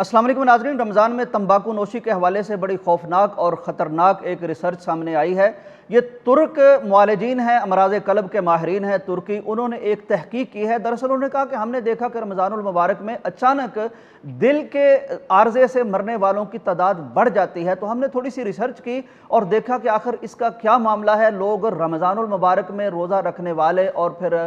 अस्सलाम वालेकुम नाज़रीन। रमज़ान में तंबाकू नोशी के हवाले से बड़ी खौफनाक और ख़तरनाक एक रिसर्च सामने आई है। ये तुर्क मुआलिजीन हैं, अमराज़ क़ल्ब के माहिरीन हैं तुर्की, उन्होंने एक तहकीक की है। दरअसल उन्होंने कहा कि हमने देखा कि रमज़ानुल मुबारक में अचानक दिल के आर्ज़े से मरने वालों की तादाद बढ़ जाती है। तो हमने थोड़ी सी रिसर्च की और देखा कि आखिर इसका क्या मामला है। लोग रमज़ानुल मुबारक में रोज़ा रखने वाले और फिर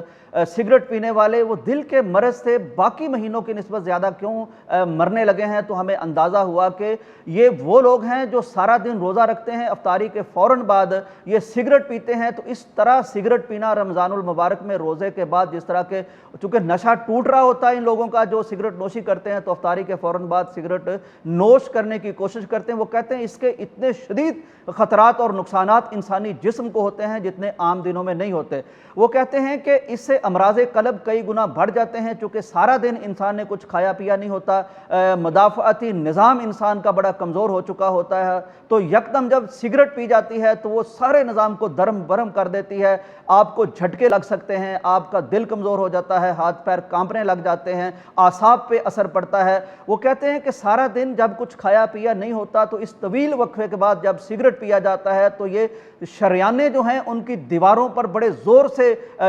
सिगरेट पीने वाले, वो दिल के मरज़ से बाकी महीनों की निस्बत ज़्यादा क्यों मरने लगे हैं। तो हमें अंदाज़ा हुआ कि ये वो लोग हैं जो सारा दिन रोज़ा रखते हैं, अफ्तारी के फ़ौरन बाद ये सिगरेट पीते हैं। तो इस तरह सिगरेट पीना रमज़ानुल मुबारक में रोज़े के बाद, जिस तरह के चूँकि नशा टूट रहा होता है इन लोगों का जो सिगरेट नोशी करते हैं, तो अफ्तारी के फ़ौरन बाद सिगरेट नोश करने की कोशिश करते हैं। वो कहते हैं इसके इतने शदीद ख़तरात और नुकसानात इंसानी जिस्म को होते हैं जितने आम दिनों में नहीं होते। वो कहते हैं कि इससे अमराज़ क़ल्ब कई गुना बढ़ जाते हैं, चूँकि सारा दिन इंसान ने कुछ खाया पिया नहीं होता, मदाफ़ाती निज़ाम इंसान का बड़ा कमज़ोर हो चुका होता है। तो यकदम जब सिगरेट पी जाती है तो वो सारे निज़ाम को दरम बरम कर देती है। आपको झटके लग सकते हैं, आपका दिल कमज़ोर हो जाता है, हाथ पैर कांपने लग जाते हैं, आसाब पे असर पड़ता है। वो कहते हैं कि सारा दिन जब कुछ खाया पिया नहीं होता तो इस तवील वक्फे के बाद जब सिगरेट पिया जाता है तो ये शरियाने जो हैं उनकी दीवारों पर बड़े ज़ोर से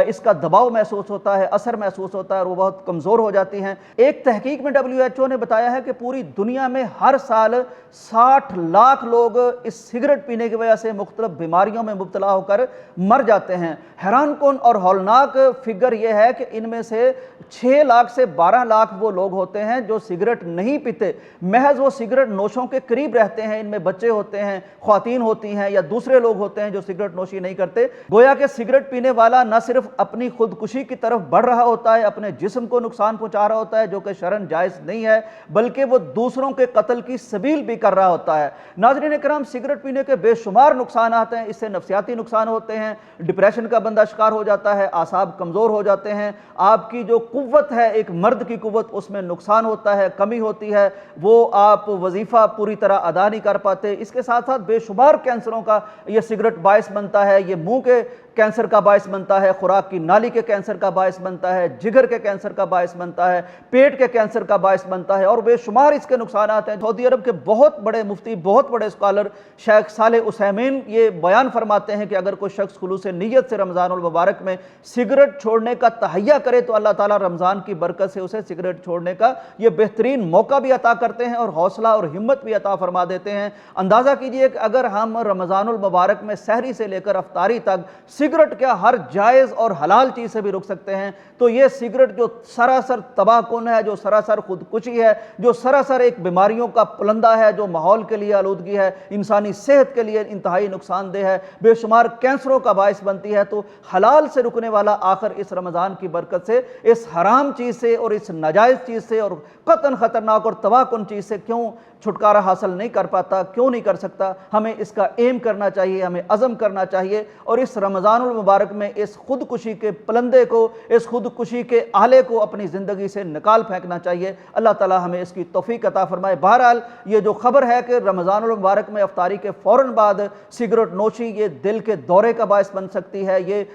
इसका दबाव महसूस होता है, असर महसूस होता है और वो बहुत कमज़ोर हो जाती हैं। एक तहकीक में WHO ने बताया है कि पूरी दुनिया में हर साल 60 लाख लोग इस सिगरेट पीने की वजह से मुख्तलिफ बीमारियों में मुब्तला होकर मर जाते हैं। हैरान कुन और हौलनाक फिगर ये है कि इनमें से 6 लाख से 12 लाख वो लोग होते हैं जो सिगरेट नहीं पीते, महज वो सिगरेट नोशों के करीब रहते हैं। इनमें बच्चे होते हैं, ख्वातीन होती हैं या दूसरे लोग होते हैं जो सिगरेट नोशी नहीं करते। गोया कि सिगरेट पीने वाला न सिर्फ अपनी खुदकुशी की तरफ बढ़ रहा होता है, अपने जिस्म को नुकसान पहुंचा रहा होता है जो कि शरन जायज़ नहीं है, बल्कि वो दूसरों के कत्ल की सबील भी कर रहा होता है। नाज़रीन इकराम, सिगरेट पीने के बेशुमार नुकसान आते हैं। इससे नफ्सियाती नुकसान होते हैं, डिप्रेशन का बंदा शिकार हो जाता है, आसाब कमज़ोर हो जाते हैं, आपकी जो कुव्वत है एक मर्द की कुव्वत उसमें नुकसान होता है, कमी होती है, वो आप वजीफ़ा पूरी तरह अदा नहीं कर पाते। इसके साथ साथ बेशुमार कैंसरों का ये सिगरेट बायस बनता है। ये मुंह के कैंसर का बायस बनता है, खुराक की नाली के कैंसर का बायस बनता है, जिगर के कैंसर का बायस बनता है, पेट के कैंसर का बायस बनता है और बेशुमार इसके नुकसान हैं। सऊदी अरब के बहुत बड़े मुफ्ती, बहुत बड़े स्कॉलर शेख सालेह उसैमीन ये बयान फरमाते हैं कि अगर कोई शख्स खुलूस नियत से रमज़ानुल मुबारक में सिगरेट छोड़ने का तहैया करे तो अल्लाह ताला रमज़ान की बरकत से उसे सिगरेट छोड़ने का ये बेहतरीन मौका भी अता करते हैं और हौसला और हिम्मत भी अता फरमा देते हैं। अंदाज़ा कीजिए कि अगर हम रमज़ानुल मुबारक में सहरी से लेकर अफ्तारी तक सिगरेट क्या हर जायज़ और हलाल चीज़ से भी रुक सकते हैं, तो ये सिगरेट जो सरासर तबाहकुन है, जो सरासर खुदकुशी है, जो सरासर एक बीमारियों का पुलंदा है, जो माहौल के लिए आलूदगी है, इंसानी सेहत के लिए इंतहाई नुकसानदेह है, बेशुमार कैंसरों का बायस बनती है। तो हलाल से रुकने वाला आखिर इस रमज़ान की बरकत से इस हराम चीज़ से और इस नाजायज़ चीज़ से और कतन ख़तरनाक और तबाहकुन चीज़ से क्यों छुटकारा हासिल नहीं कर पाता, क्यों नहीं कर सकता। हमें इसका एम करना चाहिए, हमें अज़म करना चाहिए और इस रमज़ानुल मुबारक में इस खुदकुशी के पलंदे को, इस खुदकुशी के आले को अपनी ज़िंदगी से निकाल फेंकना चाहिए। अल्लाह ताला हमें इसकी तौफीक अता फरमाए। बहरहाल ये जो खबर है कि रमज़ानुल मुबारक में अफ्तारी के फ़ौरन बाद सिगरेट नोशी ये दिल के दौरे का बायस बन सकती है, ये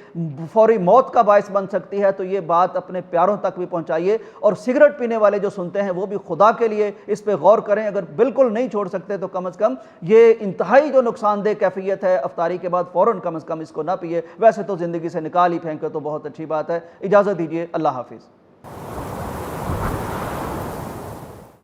फौरी मौत का बायस बन सकती है, तो ये बात अपने प्यारों तक भी पहुँचाइए और सिगरेट पीने वाले जो सुनते हैं वो भी खुदा के लिए इस पर गौर करें। अगर बिल्कुल नहीं छोड़ सकते तो कम से कम ये इंतहाई जो नुकसानदेह कैफियत है, अफ्तारी के बाद फ़ौरन कम से कम इसको ना पिए। वैसे तो ज़िंदगी से निकाल ही फेंके तो बहुत अच्छी बात है। इजाज़त दीजिए, अल्लाह हाफिज़।